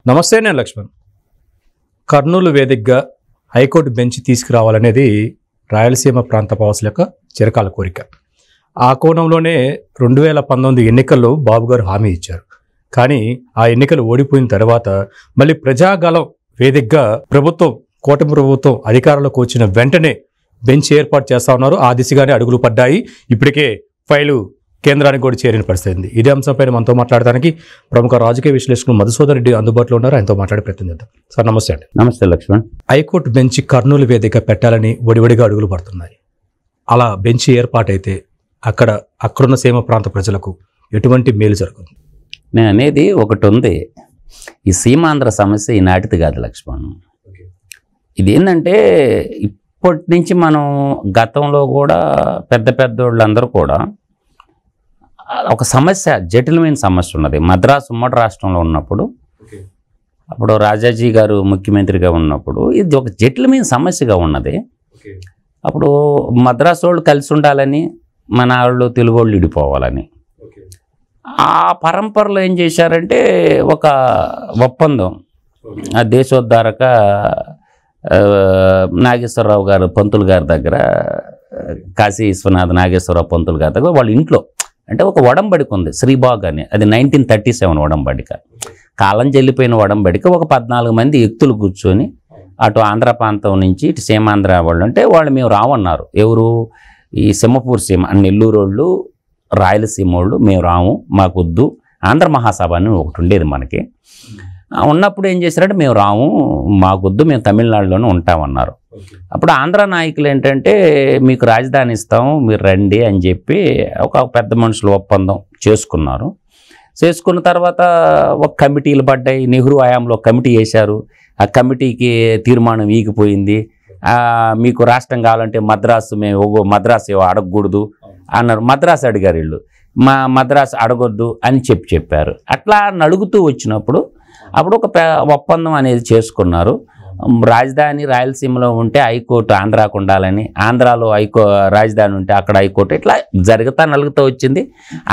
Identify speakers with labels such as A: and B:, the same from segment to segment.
A: నమస్తే, నేను లక్ష్మణ్. కర్నూలు వేదికగా హైకోర్టు బెంచ్ తీసుకురావాలనేది రాయలసీమ ప్రాంత వాసుల యొక్క చిరకాల కోరిక. ఆ కోణంలోనే 2019 ఎన్నికల్లో బాబు గారు హామీ ఇచ్చారు. కానీ ఆ ఎన్నికలు ఓడిపోయిన తర్వాత మళ్ళీ ప్రజాగలం వేదికగా కూటమి ప్రభుత్వం అధికారంలోకి వచ్చిన వెంటనే బెంచ్ ఏర్పాటు చేస్తా ఉన్నారు. ఆ దిశగానే అడుగులు పడ్డాయి. ఇప్పటికే ఫైలు కేంద్రానికి కూడా చేరిన పరిస్థితి ఉంది. ఇదే అంశంపైన మనతో మాట్లాడడానికి ప్రముఖ రాజకీయ విశ్లేషకులు మధుసూదన్ రెడ్డి అందుబాటులో ఉన్నారు. ఆయనతో మాట్లాడే ప్రయత్నం చేద్దాం. సార్ నమస్తే అండి.
B: నమస్తే లక్ష్మణ్.
A: హైకోర్టు బెంచ్ కర్నూలు వేదిక పెట్టాలని వడివడిగా అడుగులు పడుతున్నాయి. అలా బెంచ్ ఏర్పాటైతే అక్కడున్న సీమ ప్రాంత ప్రజలకు ఎటువంటి మేలు జరుగుతుంది?
B: నేను అనేది ఒకటి ఉంది. ఈ సీమాంధ్ర సమస్య ఈనాటిది కాదు లక్ష్మణ్. ఇదేంటంటే ఇప్పటి నుంచి మనం గతంలో కూడా పెద్దోళ్ళందరూ కూడా ఒక సమస్య, జటిలమైన సమస్య ఉన్నది. మద్రాసు ఉమ్మడి రాష్ట్రంలో ఉన్నప్పుడు, అప్పుడు రాజాజీ గారు ముఖ్యమంత్రిగా ఉన్నప్పుడు ఇది ఒక జటిలమైన సమస్యగా ఉన్నది. అప్పుడు మద్రాసు వాళ్ళు కలిసి ఉండాలని, మన వాళ్ళు తెలుగు వాళ్ళు విడిపోవాలని, ఆ పరంపరలో ఏం చేశారంటే ఒక ఒప్పందం, ఆ దేశోద్ధారక నాగేశ్వరరావు గారు పంతులు గారి దగ్గర, కాశీ విశ్వనాథ్ నాగేశ్వరరావు పంతులు గారి దగ్గర వాళ్ళ ఇంట్లో అంటే ఒక ఒడంబడిక ఉంది, శ్రీబాగ్ అని. అది 1937 ఒడంబడిక, కాలం చెల్లిపోయిన ఒడంబడిక. ఒక 14 మంది వ్యక్తులు కూర్చొని అటు ఆంధ్ర ప్రాంతం నుంచి ఇటు సీమాంధ్ర వాళ్ళు అంటే వాళ్ళు మేము రావన్నారు. ఎవరు? ఈ సింహపూర్ సీమ, నెల్లూరు వాళ్ళు, రాయలసీమ వాళ్ళు మేము రాము, మాకొద్దు. ఆంధ్ర మహాసభ అని ఒకటి ఉండేది మనకి. ఉన్నప్పుడు ఏం చేశారంటే మేము రాము, మాకొద్దు, మేము తమిళనాడులోనే ఉంటామన్నారు. అప్పుడు ఆంధ్ర నాయకులు ఏంటంటే మీకు రాజధాని ఇస్తాము, మీరు రండి అని చెప్పి ఒక పెద్ద మనుషులు ఒప్పందం చేసుకున్నారు. చేసుకున్న తర్వాత ఒక కమిటీలు పడ్డాయి. నెహ్రూ హయాంలో కమిటీ వేశారు. ఆ కమిటీకి తీర్మానం ఈగిపోయింది. మీకు రాష్ట్రం కావాలంటే మద్రాసు అడగకూడదు అన్నారు. మద్రాసు అడిగారు వీళ్ళు, మద్రాసు అడగొద్దు అని చెప్పారు. అట్లా నలుగుతూ వచ్చినప్పుడు అప్పుడు ఒక ఒప్పందం అనేది చేసుకున్నారు. రాజధాని రాయలసీమలో ఉంటే హైకోర్టు ఆంధ్రాకు ఉండాలని, ఆంధ్రాలో రాజధాని ఉంటే అక్కడ హైకోర్టు, ఇట్లా నలుగుతూ వచ్చింది.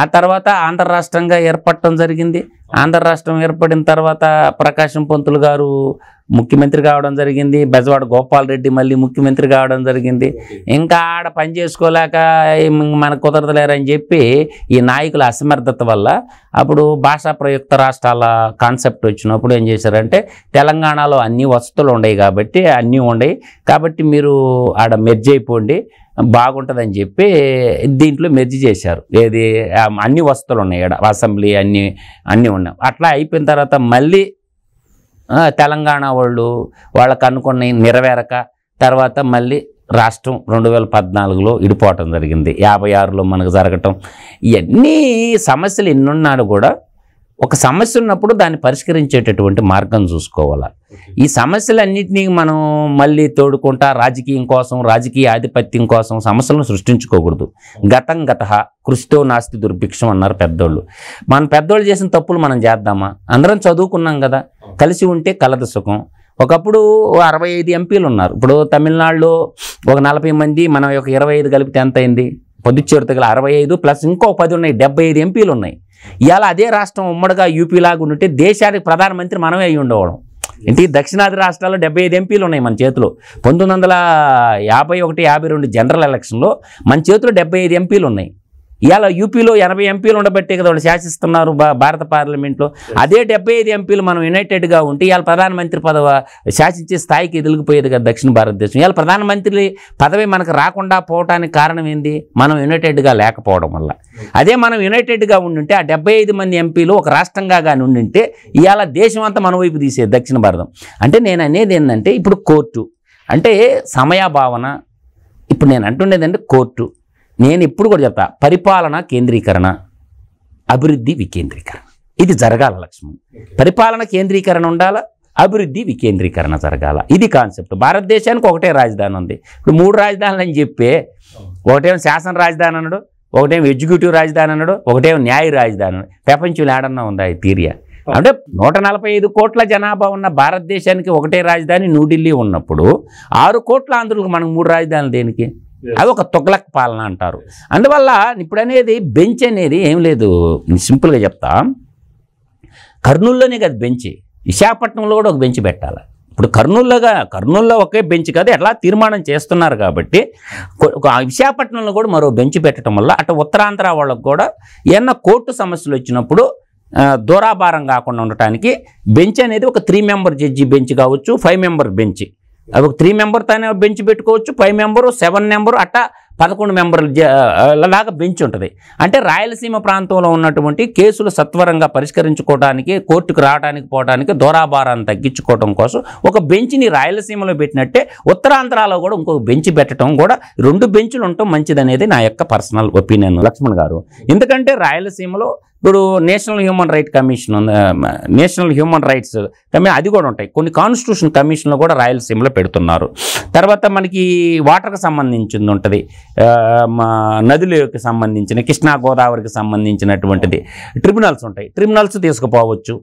B: ఆ తర్వాత ఆంధ్ర రాష్ట్రంగా ఏర్పడటం జరిగింది. ఆంధ్ర రాష్ట్రం ఏర్పడిన తర్వాత ప్రకాశం పంతులు గారు ముఖ్యమంత్రి కావడం జరిగింది. బెజవాడ గోపాలరెడ్డి మళ్ళీ ముఖ్యమంత్రి కావడం జరిగింది. ఇంకా ఆడ పని చేసుకోలేక మనకు కుదరదులేరని చెప్పి ఈ నాయకుల అసమర్థత వల్ల అప్పుడు భాషా ప్రయుక్త రాష్ట్రాల కాన్సెప్ట్ వచ్చినప్పుడు ఏం చేశారంటే తెలంగాణలో అన్ని వసతులు ఉండవు కాబట్టి మీరు ఆడ మెర్జ్ అయిపోండి, బాగుంటుందని చెప్పి దీంట్లో మెర్జ్ చేశారు. ఏది అన్ని వసతులు ఉన్నాయి, అసెంబ్లీ అన్నీ ఉన్నాయి. అట్లా అయిపోయిన తర్వాత మళ్ళీ తెలంగాణ వాళ్ళకు అనుకున్న నెరవేరక తర్వాత మళ్ళీ రాష్ట్రం 2014లో విడిపోవటం జరిగింది. 56లో మనకు జరగటం. ఇవన్నీ సమస్యలు ఎన్నున్నాడు కూడా ఒక సమస్య ఉన్నప్పుడు దాన్ని పరిష్కరించేటటువంటి మార్గం చూసుకోవాలి. ఈ సమస్యలన్నింటినీ మనం మళ్ళీ తోడుకుంటా రాజకీయం కోసం, రాజకీయ ఆధిపత్యం కోసం సమస్యలను సృష్టించుకోకూడదు. గతః కృషితో నాస్తి దుర్భిక్షం అన్నారు పెద్దోళ్ళు. మన పెద్దోళ్ళు చేసిన తప్పులు మనం చేద్దామా? అందరం చదువుకున్నాం కదా, కలిసి ఉంటే కలదు సుఖం. ఒకప్పుడు 65 ఎంపీలు ఉన్నారు. ఇప్పుడు తమిళనాడులో ఒక 40 మంది, మనం ఒక 25 కలిపితే ఎంత అయింది? పొద్దుచ్చేరు తగిల 65 ప్లస్ ఇంకో 10 ఉన్నాయి, 75 ఎంపీలు ఉన్నాయి. ఇవాళ అదే రాష్ట్రం ఉమ్మడిగా యూపీ లాగా ఉంటే దేశానికి ప్రధానమంత్రి మనమే అయ్యి ఉండేవాళ్ళం. ఏంటి, దక్షిణాది రాష్ట్రాల్లో 75 ఎంపీలు ఉన్నాయి మన చేతిలో. 1951, 52 జనరల్ ఎలక్షన్లో మన చేతిలో 75 ఎంపీలు ఉన్నాయి. ఇవాళ యూపీలో 80 ఎంపీలు ఉండబట్టే కదా వాళ్ళు శాసిస్తున్నారు భారత పార్లమెంట్లో. అదే 75 ఎంపీలు మనం యునైటెడ్గా ఉంటే ఇవాళ ప్రధానమంత్రి పదవి శాసించే స్థాయికి ఎదిగిపోయేది కదా దక్షిణ భారతదేశం. ఇవాళ ప్రధానమంత్రి పదవి మనకు రాకుండా పోవటానికి కారణం ఏంది? మనం యునైటెడ్గా లేకపోవడం వల్ల. అదే మనం యునైటెడ్గా ఉండుంటే ఆ 75 మంది ఎంపీలు ఒక రాష్ట్రంగా కానీ ఉండింటే ఇవాళ దేశం అంతా మన వైపు తీసేది దక్షిణ భారతం. అంటే నేను అనేది ఏంటంటే ఇప్పుడు కోర్టు అంటే సమయభావన. ఇప్పుడు నేను అంటుండేదంటే కోర్టు, నేను ఇప్పుడు కూడా చెప్తా, పరిపాలన కేంద్రీకరణ, అభివృద్ధి వికేంద్రీకరణ, ఇది జరగాల లక్ష్మణ్. పరిపాలన కేంద్రీకరణ ఉండాలా, అభివృద్ధి వికేంద్రీకరణ జరగాల. ఇది కాన్సెప్ట్. భారతదేశానికి ఒకటే రాజధాని ఉంది. ఇప్పుడు 3 రాజధానులు అని చెప్పి, ఒకటేమో శాసన రాజధాని అన్నాడు, ఒకటేమో ఎగ్జిక్యూటివ్ రాజధాని అన్నాడు, ఒకటేమో న్యాయ రాజధాని అన్నాడు. ప్రపంచంలో ఏడన్నా ఉందా ఈ థియరీ? అంటే 145 కోట్ల జనాభా ఉన్న భారతదేశానికి ఒకటే రాజధాని న్యూఢిల్లీ ఉన్నప్పుడు 6 కోట్ల ఆంధ్రులకు మనకు 3 రాజధానులు దేనికి? అది ఒక తొగ్లక్ పాలన అంటారు. అందువల్ల ఇప్పుడు అనేది బెంచ్ అనేది ఏం లేదు, సింపుల్గా చెప్తా. కర్నూలులోనే కదా బెంచ్, విశాఖపట్నంలో కూడా ఒక బెంచ్ పెట్టాలి. ఇప్పుడు కర్నూలులో ఒకే బెంచ్ కాదు, ఎట్లా తీర్మానం చేస్తున్నారు కాబట్టి విశాఖపట్నంలో కూడా మరో బెంచ్ పెట్టడం వల్ల అటు ఉత్తరాంధ్ర వాళ్ళకు కూడా ఏమన్నా కోర్టు సమస్యలు వచ్చినప్పుడు దూరాభారం కాకుండా ఉండటానికి బెంచ్ అనేది ఒక 3 మెంబర్ జడ్జి బెంచ్ కావచ్చు, 5 మెంబర్ బెంచ్, అది ఒక 3 మెంబర్ తనే బెంచ్ పెట్టుకోవచ్చు, 5 మెంబరు 7 మెంబరు అట్టా 11 మెంబర్ల లాగా బెంచ్ ఉంటుంది. అంటే రాయలసీమ ప్రాంతంలో ఉన్నటువంటి కేసులు సత్వరంగా పరిష్కరించుకోవడానికి, కోర్టుకు రావడానికి పోవడానికి దూరాభారాన్ని తగ్గించుకోవడం కోసం ఒక బెంచ్ని రాయలసీమలో పెట్టినట్టే ఉత్తరాంధ్రలో కూడా ఇంకొక బెంచ్ పెట్టడం కూడా 2 బెంచ్లు ఉండటం మంచిదనేది నా యొక్క పర్సనల్ ఒపీనియన్ లక్ష్మణ్ గారు. ఎందుకంటే రాయలసీమలో ఇప్పుడు నేషనల్ హ్యూమన్ రైట్ కమిషన్ ఉంది, నేషనల్ హ్యూమన్ రైట్స్ అది కూడా ఉంటాయి. కొన్ని కాన్స్టిట్యూషన్ కమిషన్లు కూడా రాయలసీమలో పెడుతున్నారు. తర్వాత మనకి వాటర్కి సంబంధించింది ఉంటుంది, నదులకు సంబంధించిన కృష్ణా గోదావరికి సంబంధించినటువంటిది ట్రిబ్యునల్స్ ఉంటాయి. ట్రిబ్యునల్స్ తీసుకుపోవచ్చు.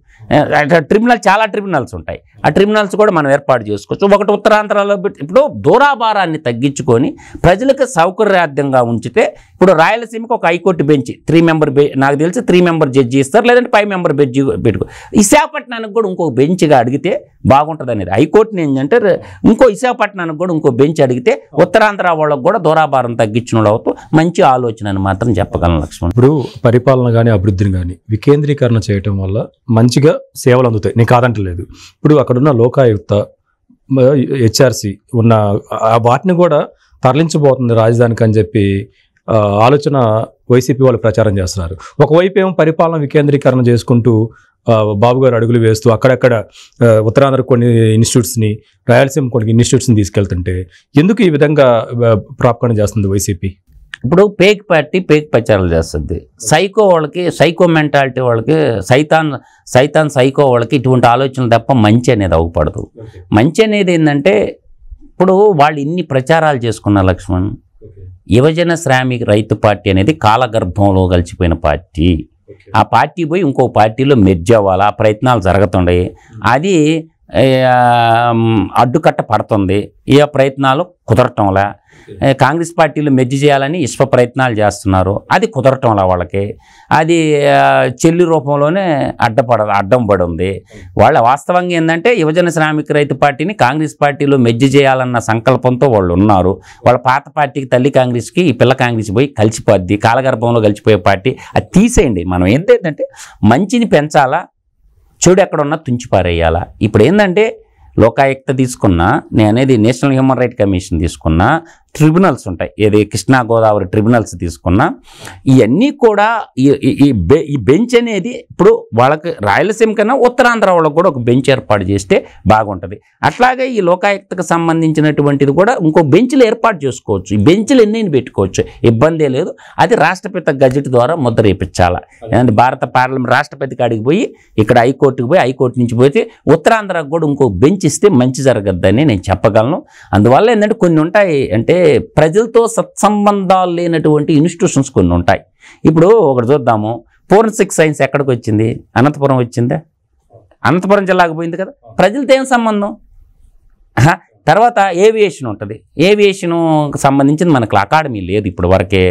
B: చాలా ట్రిబ్యునల్స్ ఉంటాయి. ఆ ట్రిబ్యునల్స్ కూడా మనం ఏర్పాటు చేసుకోవచ్చు. ఒకటి ఉత్తరాంధ్రలో ఇప్పుడు దూరాభారాన్ని తగ్గించుకొని ప్రజలకు సౌకర్యార్థంగా ఉంచితే ఇప్పుడు రాయలసీమకు ఒక హైకోర్టు బెంచ్ 3 మెంబర్ నాకు తెలిసి 3 మెంబర్ జడ్జి ఇస్తారు, లేదంటే 5 మెంబర్ బెంచ్ పెట్టుకో. విశాఖపట్నానికి కూడా ఇంకో బెంచ్గా అడిగితే బాగుంటుంది అనేది హైకోర్టుని ఏంటంటే ఇంకో విశాఖపట్నానికి కూడా ఇంకో బెంచ్ అడిగితే ఉత్తరాంధ్ర వాళ్ళకు కూడా దూరాభారం తగ్గించిన అవుతూ మంచి ఆలోచన అని మాత్రం చెప్పగలను లక్ష్మణ్.
A: ఇప్పుడు పరిపాలన కానీ అభివృద్ధిని కానీ వికేంద్రీకరణ చేయటం వల్ల మంచిగా సేవలు అందుతాయి, నేను కాదంటలేదు. ఇప్పుడు అక్కడున్న లోకాయుక్త, హెచ్ఆర్సి ఉన్న వాటిని కూడా తరలించబోతుంది రాజధానికి అని చెప్పి ఆలోచన వైసీపీ వాళ్ళు ప్రచారం చేస్తున్నారు. ఒకవైపు ఏమో పరిపాలన వికేంద్రీకరణ చేసుకుంటూ బాబు గారు అడుగులు వేస్తూ అక్కడక్కడ ఉత్తరాంధ్ర కొన్ని ఇన్స్టిట్యూట్స్ని, రాయలసీమ కొన్ని ఇన్స్టిట్యూట్స్ని తీసుకెళ్తుంటే ఎందుకు ఈ విధంగా ప్రాపకాండ చేస్తుంది వైసీపీ?
B: ఇప్పుడు పేక్ పార్టీ పేక్ ప్రచారాలు చేస్తుంది. సైకో వాళ్ళకి, సైకో మెంటాలిటీ వాళ్ళకి, సైకో వాళ్ళకి ఇటువంటి ఆలోచనలు తప్ప మంచి అనేది అవ్వపడదు. మంచి అనేది ఏంటంటే ఇప్పుడు వాళ్ళు ఇన్ని ప్రచారాలు చేసుకున్న లక్ష్మణ్, యువజన శ్రామిక రైతు పార్టీ అనేది కాలగర్భంలో కలిసిపోయిన పార్టీ. ఆ పార్టీ పోయి ఇంకో పార్టీలో మెర్జ్ అవ్వాలి, ఆ ప్రయత్నాలు జరుగుతున్నాయి. అది అడ్డుకట్ట పడుతుంది. ఏ ప్రయత్నాలు కుదరటంలా. కాంగ్రెస్ పార్టీలో మెర్జ్ చేయాలని విశ్వ ప్రయత్నాలు చేస్తున్నారు, అది కుదరటంలా వాళ్ళకి. అది చెల్లి రూపంలోనే అడ్డం పడి ఉంది. వాళ్ళ వాస్తవంగా ఏంటంటే యువజన శ్రామిక రైతు పార్టీని కాంగ్రెస్ పార్టీలో మెర్జ్ చేయాలన్న సంకల్పంతో వాళ్ళు ఉన్నారు. వాళ్ళ పాత పార్టీకి, తల్లి కాంగ్రెస్కి ఈ పిల్ల కాంగ్రెస్ పోయి కలిసిపోద్ది, కాలగర్భంలో కలిసిపోయే పార్టీ. అది తీసేయండి. మనం ఏంటంటే మంచిని పెంచాలా, చెడు ఎక్కడున్నా తుంచిపారేయాలా. ఇప్పుడు ఏంటంటే లోకాయుక్త తీసుకున్నా, నేను అనేది నేషనల్ హ్యూమన్ రైట్ కమిషన్ తీసుకున్నా, ట్రిబ్యునల్స్ ఉంటాయి, ఏది కృష్ణా గోదావరి ట్రిబ్యునల్స్ తీసుకున్నా, ఇవన్నీ కూడా ఈ బెంచ్ అనేది ఇప్పుడు వాళ్ళకి రాయలసీమ కన్నా ఉత్తరాంధ్ర వాళ్ళకు కూడా ఒక బెంచ్ ఏర్పాటు చేస్తే బాగుంటుంది. అట్లాగే ఈ లోకాయుక్తకు సంబంధించినటువంటిది కూడా ఇంకో బెంచ్లు ఏర్పాటు చేసుకోవచ్చు. ఈ బెంచ్లు ఎన్నైనా పెట్టుకోవచ్చు, ఇబ్బందే లేదు. అది రాష్ట్రపతి గజెట్ ద్వారా ముద్ర వేయించాలి. భారత పార్లమెంట్ రాష్ట్రపతి కాడికి పోయి ఇక్కడ హైకోర్టుకి పోయి, హైకోర్టు నుంచి పోతే ఉత్తరాంధ్రకు కూడా ఇంకో బెంచ్ ఇస్తే మంచి జరగద్దని నేను చెప్పగలను. అందువల్ల ఏంటంటే కొన్ని ఉంటాయి, అంటే ప్రజలతో సత్సంబంధాలు లేనటువంటి ఇన్స్టిట్యూషన్స్ కొన్ని ఉంటాయి. ఇప్పుడు ఒకటి చూద్దాము, ఫోరెన్సిక్ సైన్స్ ఎక్కడికి వచ్చింది? అనంతపురం వచ్చిందా? అనంతపురం జిల్లాకు పోయింది కదా. ప్రజలతో ఏం సంబంధం? తర్వాత ఏవియేషన్ ఉంటుంది. ఏవియేషన్కి సంబంధించింది మనకు అకాడమీ లేదు ఇప్పుడు వరకే.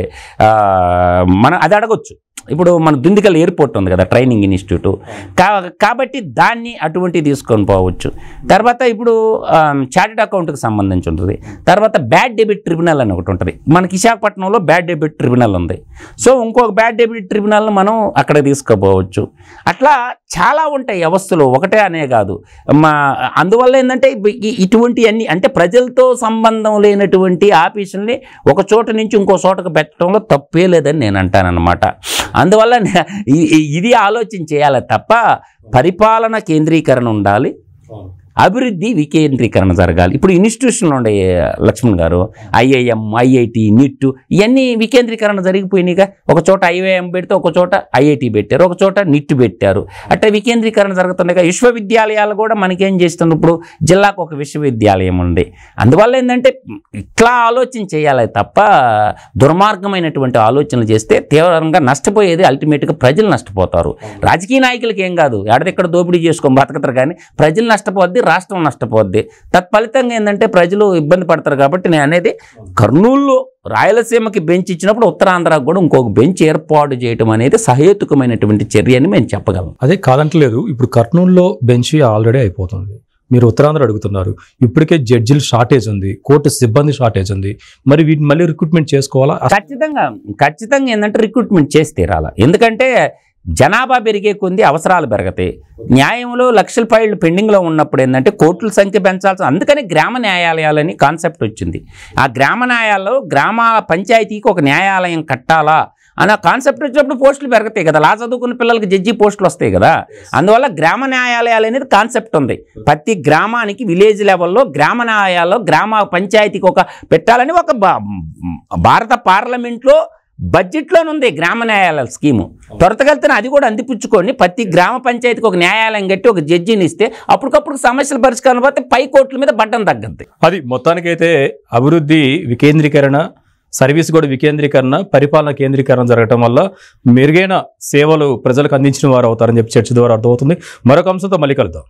B: మనం అది అడగొచ్చు. ఇప్పుడు మన దుందికల్ ఎయిర్పోర్ట్ ఉంది కదా, ట్రైనింగ్ ఇన్స్టిట్యూట్, కాబట్టి దాన్ని అటువంటి తీసుకొని పోవచ్చు. తర్వాత ఇప్పుడు చార్టెడ్ అకౌంట్కి సంబంధించి ఉంటుంది. తర్వాత బ్యాడ్ డెబిట్ ట్రిబ్యునల్ అని ఒకటి ఉంటుంది. మనకి విశాఖపట్నంలో బ్యాడ్ డెబిట్ ట్రిబ్యునల్ ఉంది. సో ఇంకొక బ్యాడ్ డెబిట్ ట్రిబ్యునల్ని మనం అక్కడ తీసుకుపోవచ్చు. అట్లా చాలా ఉంటాయి వ్యవస్థలు, ఒకటే అనే కాదు. అందువల్ల ఏంటంటే ఇటువంటివన్నీ అంటే ప్రజలతో సంబంధం లేనటువంటి ఆఫీసుల్ని ఒక చోట నుంచి ఇంకో చోటకు పెట్టడంలో తప్పే లేదని నేను అంటానన్నమాట. అందువల్ల ఇది ఆలోచన చేయాలి తప్ప పరిపాలన కేంద్రీకరణ ఉండాలి, అభివృద్ధి వికేంద్రీకరణ జరగాలి. ఇప్పుడు ఇన్స్టిట్యూషన్లు ఉండే లక్ష్మణ్ గారు, ఐఐఎం, ఐఐటి, నిట్, ఇవన్నీ వికేంద్రీకరణ జరిగిపోయినాయిగా. ఒక చోట ఐఐఎం పెడితే ఒక చోట ఐఐటి పెట్టారు, ఒక చోట నిట్ పెట్టారు. అట్లా వికేంద్రీకరణ జరుగుతున్నాయి. విశ్వవిద్యాలయాలు కూడా మనకేం చేస్తున్నారు, ఇప్పుడు జిల్లాకు ఒక విశ్వవిద్యాలయం ఉంది. అందువల్ల ఏంటంటే ఇట్లా ఆలోచన చేయాలి తప్ప దుర్మార్గమైనటువంటి ఆలోచనలు చేస్తే తీవ్రంగా నష్టపోయేది అల్టిమేట్గా ప్రజలు నష్టపోతారు. రాజకీయ నాయకులకి ఏం కాదు, ఎక్కడెక్కడ దోపిడీ చేసుకొని బతకతారు, కానీ ప్రజలు నష్టపోద్ది, రాష్ట్రం నష్టపోద్ది. తత్ఫలితంగా ఏంటంటే ప్రజలు ఇబ్బంది పడతారు. కాబట్టి నేను అనేది కర్నూలులో రాయలసీమకి బెంచ్ ఇచ్చినప్పుడు ఉత్తరాంధ్రకు కూడా ఇంకొక బెంచ్ ఏర్పాటు చేయడం అనేది సహేతుకమైనటువంటి చర్య అని మేము చెప్పగలం.
A: అదే కాదంటలేదు, ఇప్పుడు కర్నూలులో బెంచ్ ఆల్రెడీ అయిపోతుంది, మీరు ఉత్తరాంధ్ర అడుగుతున్నారు, ఇప్పటికే జడ్జిలు షార్టేజ్ ఉంది, కోర్టు సిబ్బంది షార్టేజ్ ఉంది, మరి వీటిని మళ్ళీ రిక్రూట్మెంట్ చేసుకోవాలా?
B: ఖచ్చితంగా ఏంటంటే రిక్రూట్మెంట్ చేసి తీరాల. ఎందుకంటే జనాభా పెరిగే కొద్ది అవసరాలు పెరగతాయి. న్యాయంలో లక్షల ఫైళ్ళు పెండింగ్లో ఉన్నప్పుడు ఏంటంటే కోర్టుల సంఖ్య పెంచాల్సి, అందుకని గ్రామ న్యాయాలయాలని కాన్సెప్ట్ వచ్చింది. ఆ గ్రామ న్యాయాల్లో గ్రామ పంచాయతీకి ఒక న్యాయాలయం కట్టాలా అన్న కాన్సెప్ట్ వచ్చినప్పుడు పోస్టులు పెరుగుతాయి కదా, లా చదువుకున్న పిల్లలకి జడ్జి పోస్టులు వస్తాయి కదా. అందువల్ల గ్రామ న్యాయాలయాలు అనేది కాన్సెప్ట్ ఉంది. ప్రతి గ్రామానికి విలేజ్ లెవెల్లో గ్రామ న్యాయాల్లో గ్రామ పంచాయతీకి ఒక పెట్టాలని ఒక భారత పార్లమెంట్లో బడ్జెట్లోనుంది గ్రామ న్యాయాలయాల స్కీము. త్వరతగలితే అది కూడా అందిపుచ్చుకొని ప్రతి గ్రామ పంచాయతీకి ఒక న్యాయాలయం కట్టి ఒక జడ్జిని ఇస్తే అప్పటికప్పుడు సమస్యల పరిష్కారం పోతే పై కోర్టుల మీద బట్టం తగ్గద్ది.
A: అది మొత్తానికైతే అభివృద్ధి వికేంద్రీకరణ, సర్వీస్ కూడా వికేంద్రీకరణ, పరిపాలన కేంద్రీకరణ జరగడం వల్ల మెరుగైన సేవలు ప్రజలకు అందించిన వారు అవుతారని చెప్పి చర్చ ద్వారా అర్థమవుతుంది. మరొక అంశంతో మళ్ళీ కలుద్దాం.